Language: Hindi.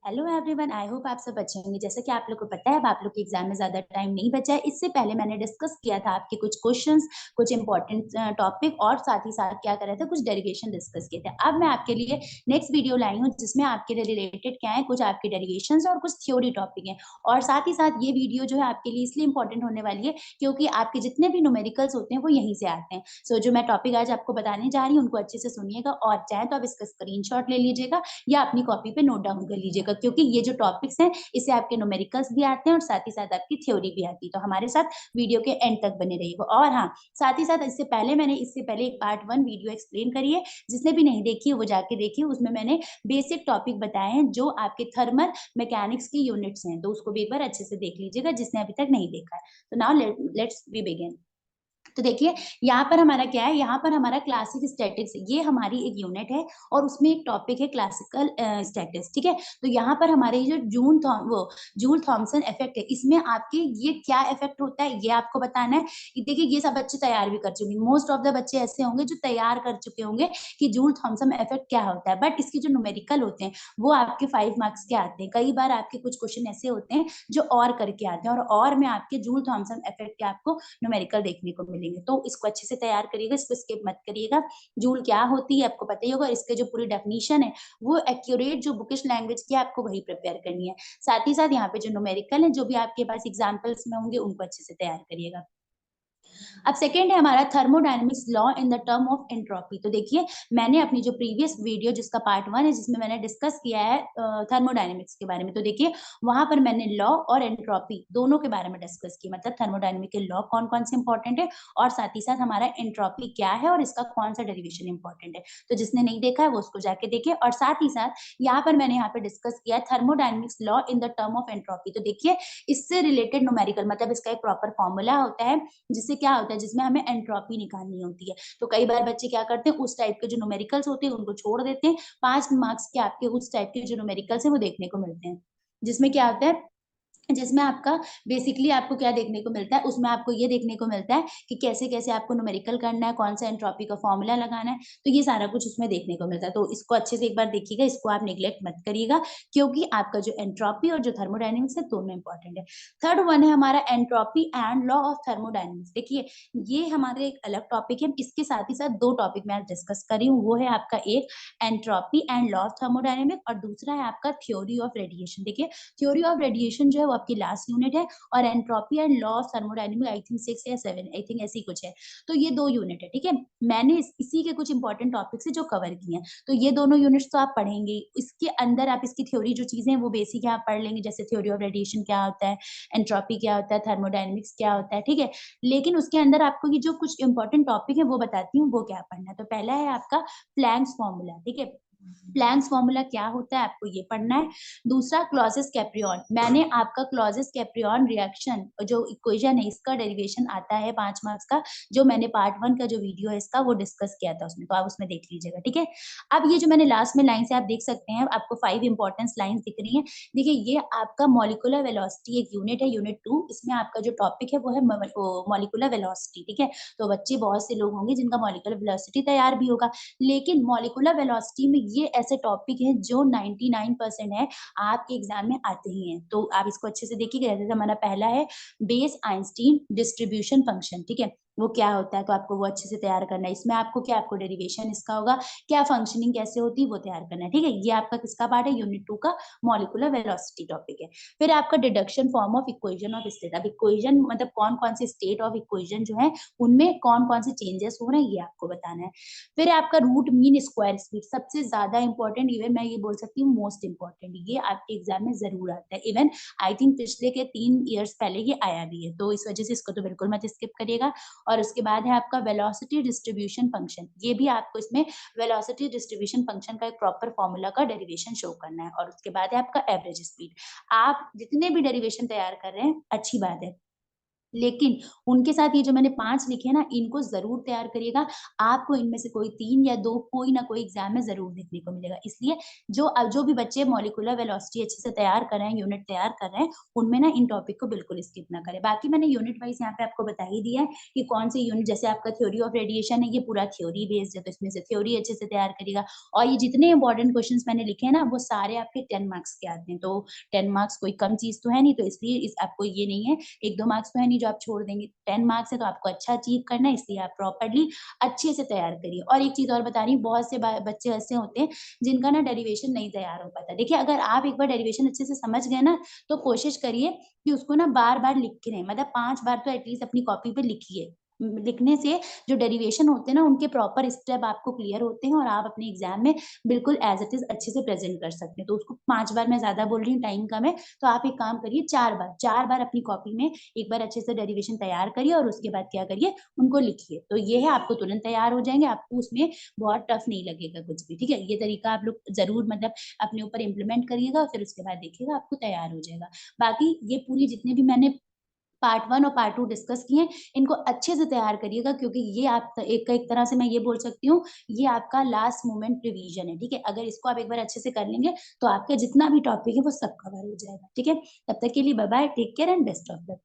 हेलो एवरीवन, आई होप आप सब अच्छे होंगे। जैसा कि आप लोग को पता है, अब आप लोग के एग्जाम में ज़्यादा टाइम नहीं बचा है। इससे पहले मैंने डिस्कस किया था आपके कुछ क्वेश्चंस, कुछ इंपॉर्टेंट टॉपिक और साथ ही साथ क्या कर रहे थे, कुछ डेरिवेशन डिस्कस किए थे। अब मैं आपके लिए नेक्स्ट वीडियो लाई हूँ जिसमें आपके रिलेटेड क्या है, कुछ आपके डेरिवेशंस और कुछ थ्योरी टॉपिक हैं। और साथ ही साथ ये वीडियो जो है आपके लिए इसलिए इंपॉर्टेंट होने वाली है क्योंकि आपके जितने भी न्यूमेरिकल्स होते हैं वो यहीं से आते हैं। सो जो मैं टॉपिक आज आपको बताने जा रही हूँ उनको अच्छे से सुनिएगा और चाहे तो आप इसका स्क्रीनशॉट ले लीजिएगा या अपनी कॉपी पे नोट डाउन कर लीजिएगा, क्योंकि ये जो टॉपिक्स हैं इससे आपके न्यूमेरिकल्स भी आते हैं और साथ ही साथ आपकी थ्योरी भी आती है। तो हमारे साथ वीडियो के एंड तक बने रहिएगा। और हाँ, साथ ही साथ इससे पहले एक पार्ट 1 वीडियो एक्सप्लेन करी है, जिसने भी नहीं देखी है वो जाके देखिए। उसमें मैंने बेसिक टॉपिक बताए हैं जो आपके थर्मल मैकेनिक्स की यूनिट्स हैं, तो उसको भी एक बार अच्छे से देख लीजिएगा जिसने अभी तक नहीं देखा है। तो नाउ लेट्स वी बिगिन। तो देखिए, यहाँ पर हमारा क्या है, यहाँ पर हमारा क्लासिक स्टैटिक्स, ये हमारी एक यूनिट है और उसमें एक टॉपिक है क्लासिकल स्टैटिक्स, ठीक है। तो यहाँ पर हमारे ये जो जूल थॉमसन इफेक्ट है, इसमें आपके ये क्या इफेक्ट होता है ये आपको बताना है। देखिए, ये सब बच्चे तैयार भी कर चुके हैं, मोस्ट ऑफ द बच्चे ऐसे होंगे जो तैयार कर चुके होंगे कि जूल थॉमसन इफेक्ट क्या होता है। बट इसके जो न्यूमेरिकल होते हैं वो आपके 5 मार्क्स के आते हैं। कई बार आपके कुछ क्वेश्चन ऐसे होते हैं जो और करके आते हैं, और में आपके जूल थॉमसन इफेक्ट के आपको न्यूमेरिकल देखने को मिलेंगे। तो इसको अच्छे से तैयार करिएगा, इसको स्किप मत करिएगा। जूल क्या होती है आपको पता ही होगा, इसके जो पूरी डेफिनेशन है वो एक्यूरेट जो बुकिश लैंग्वेज की आपको वही प्रिपेयर करनी है। साथ ही साथ यहाँ पे जो न्यूमेरिकल है, जो भी आपके पास एग्जाम्पल्स में होंगे उनको अच्छे से तैयार करिएगा। अब सेकंड है हमारा thermodynamics law in the term of entropy. तो देखिए, मैंने अपनी जो प्रीवियस वीडियो जिसका पार्ट 1 है, जिसमें मैंने डिस्कस किया है थर्मोडायनेमिक्स के बारे में, तो देखिए वहां पर मैंने लॉ और एंट्रोपी दोनों के बारे में डिस्कस किया। मतलब थर्मोडायनेमिक के लॉ कौन कौन से इंपॉर्टेंट है और साथ ही साथ हमारा एंट्रोपी क्या है और इसका कौन सा डेरिवेशन इंपॉर्टेंट है। तो जिसने नहीं देखा है वो उसको जाके देखे। और साथ ही साथ यहाँ पर मैंने यहाँ पे डिस्कस किया thermodynamics law in the term of entropy. तो देखिए, इससे रिलेटेड न्यूमेरिकल, मतलब इसका एक प्रॉपर फॉर्मूला होता है जिससे क्या होता है, जिसमें हमें एंट्रोपी निकालनी होती है। तो कई बार बच्चे क्या करते हैं, उस टाइप के जो न्यूमेरिकल्स होते हैं उनको छोड़ देते हैं। 5 मार्क्स के आपके उस टाइप के जो न्यूमेरिकल्स हैं वो देखने को मिलते हैं, जिसमें क्या होता है, जिसमें आपका बेसिकली आपको क्या देखने को मिलता है, उसमें आपको ये देखने को मिलता है कि कैसे-कैसे आपको न्यूमेरिकल करना है, कौन सा एंट्रोपी का फॉर्मूला लगाना है, तो ये सारा कुछ उसमें देखने को मिलता है। तो इसको अच्छे से एक बार देखिएगा, इसको आप नेग्लेक्ट मत करिएगा, क्योंकि आपका जो एंट्रोपी और जो थर्मोडायनामिक्स है दोनों इंपॉर्टेंट है। थर्ड वन है हमारा entropy and law of thermodynamics. देखिए, ये हमारे एक अलग टॉपिक है, इसके साथ ही साथ 2 टॉपिक मैं आज डिस्कस कर रही हूँ। वो है आपका एक entropy and law of thermodynamics और दूसरा है आपका थ्योरी ऑफ रेडिएशन। देखिए, थ्योरी ऑफ रेडिएशन जो है वो आपकी लास्ट यूनिट है और entropy and law of thermodynamics I think 6 या 7, आई थिंक ऐसी कुछ है। तो ये 2 यूनिट है, ठीक है। मैंने इसी के कुछ इंपॉर्टेंट टॉपिक्स है जो कवर किए हैं। तो ये दोनों यूनिट्स तो आप पढ़ेंगे ही। इसके अंदर आप इसकी थ्योरी जो चीजें हैं वो बेसिक है, आप पढ़ लेंगे, जैसे थ्योरी ऑफ रेडिएशन क्या होता है, एंट्रोपी क्या होता है, थर्मोडायनामिक्स क्या होता है, ठीक है। लेकिन उसके अंदर आपको ये जो कुछ इंपॉर्टेंट टॉपिक है वो बताती हूँ वो क्या पढ़ना है। तो पहला है आपका प्लैंक्स फॉर्मूला, ठीक है। प्लैंक्स फॉर्मूला क्या होता है आपको ये पढ़ना है। दूसरा क्लॉजियस कैप्रियन, मैंने आपका क्लॉजियस कैप्रियन रिएक्शन जो इक्वेशन है इसका डेरिवेशन आता है 5 मार्क्स का, जो मैंने पार्ट 1 का जो वीडियो है इसका वो डिस्कस किया था उसमें, तो आप उसमें देख लीजिएगा, ठीक है। अब ये जो मैंने लास्ट में लाइन से आप देख सकते हैं, आपको 5 इंपॉर्टेंस लाइन्स दिख रही हैं। देखिए, ये आपका मॉलिक्यूलर वेलोसिटी एक यूनिट है, यूनिट 2, इसमें आपका जो टॉपिक है वो है मॉलिक्यूलर वेलोसिटी, ठीक है। तो बच्चे बहुत से लोग होंगे जिनका मॉलिक्यूलर वेलोसिटी तैयार भी होगा, लेकिन मॉलिक्यूलर वेलोसिटी में ये ऐसे टॉपिक हैं जो 99% है आपके एग्जाम में आते ही हैं। तो आप इसको अच्छे से देखिएगा। जैसे हमारा पहला है बेस आइंस्टीन डिस्ट्रीब्यूशन फंक्शन, ठीक है। वो क्या होता है, तो आपको वो अच्छे से तैयार करना है। इसमें आपको क्या, आपको डेरिवेशन इसका होगा, क्या फंक्शनिंग कैसे होती है वो तैयार करना है, ठीक है। ये आपका किसका पार्ट है, यूनिट 2 का मॉलिक्यूलर वेलोसिटी टॉपिक है। फिर आपका deduction form of equation of state. अब इक्वेशन मतलब कौन कौन से स्टेट ऑफ इक्वेशन जो है उनमें कौन कौन से चेंजेस हो रहे हैं ये आपको बताना है। फिर आपका रूट मीन स्क्वायर स्पीड सबसे ज्यादा इंपॉर्टेंट, इवन मैं ये बोल सकती हूँ मोस्ट इंपॉर्टेंट, ये आपके एग्जाम में जरूर आता है। इवन आई थिंक पिछले के 3 ईयर्स पहले ये आया भी है, तो इस वजह से इसको तो बिल्कुल मत स्किप करिएगा। और उसके बाद है आपका वेलोसिटी डिस्ट्रीब्यूशन फंक्शन, ये भी आपको इसमें वेलोसिटी डिस्ट्रीब्यूशन फंक्शन का एक प्रॉपर फॉर्मूला का डेरिवेशन शो करना है। और उसके बाद है आपका एवरेज स्पीड। आप जितने भी डेरिवेशन तैयार कर रहे हैं अच्छी बात है, लेकिन उनके साथ ये जो मैंने 5 लिखे हैं ना, इनको ज़रूर तैयार करिएगा। आपको इनमें से कोई 3 या 2 कोई ना कोई एग्ज़ाम में ज़रूर देखने को मिलेगा। इसलिए जो भी बच्चे मॉलिक्यूलर वेलोसिटी अच्छे से तैयार कर रहे हैं, यूनिट तैयार कर रहे हैं, उनमें ना इन टॉपिक को बिल्कुल स्किप ना करें। बाकी मैंने यूनिट वाइज़ यहाँ पे आपको बता ही दिया है कि कौन से यूनिट, जैसे आपका थ्योरी ऑफ रेडिएशन है, ये पूरा थ्योरी बेस्ड है, तो इसमें से थ्योरी अच्छे से तैयार करिएगा। और ये जितने इम्पोर्टेंट क्वेश्चन्स मैंने लिखे हैं ना, वो सारे आपके 10 मार्क्स के आते हैं। तो 10 मार्क्स कोई कम चीज़ तो है नहीं, तो इसलिए इस आपको ये नहीं है 1-2 मार्क्स तो है नहीं जो आप छोड़ देंगे। 10 मार्क्स है तो आपको अच्छा अचीव करना है, इसलिए आप प्रॉपर्ली अच्छे से तैयार करिए। और एक चीज़ और बता रही हूँ, बहुत से बच्चे ऐसे होते हैं जिनका ना डेरिवेशन नहीं तैयार हो पाता। देखिए, अगर आप एक बार डेरिवेशन अच्छे से समझ गए ना, तो कोशिश करिए कि उसको ना बार-बार लिख के रहें, मतलब 5 बार तो एटलीस्ट अपनी कॉपी पे लिखिए। लिखने से जो डेरिवेशन होते हैं ना, उनके प्रॉपर स्टेप आपको क्लियर होते हैं और आप अपने एग्ज़ाम में बिल्कुल एज़ इट इज़ अच्छे से प्रेज़ेंट कर सकते हैं। तो उसको 5 बार, मैं ज़्यादा बोल रही हूँ, टाइम कम है, तो आप एक काम करिए, 4 बार अपनी कॉपी में एक बार अच्छे से डेरिवेशन तैयार करिए और उसके बाद क्या करिए, उनको लिखिए। तो ये है, आपको तुरंत तैयार हो जाएँगे, आपको उसमें बहुत टफ नहीं लगेगा कुछ भी, ठीक है? ये तरीका आप लोग ज़रूर, मतलब अपने ऊपर इम्प्लीमेंट करिएगा, फिर उसके बाद देखिएगा आपको तैयार हो जाएगा। बाकी ये पूरी जितने भी मैंने पार्ट 1 और पार्ट 2 डिस्कस किए हैं, इनको अच्छे से तैयार करिएगा, क्योंकि ये आप एक तरह से मैं ये बोल सकती हूँ, ये आपका लास्ट मोमेंट रिवीजन है, ठीक है? अगर इसको आप एक बार अच्छे से कर लेंगे, तो आपका जितना भी टॉपिक है, वो सब कवर हो जाएगा, ठीक है? तब तक के लिए bye bye, take care and best of luck.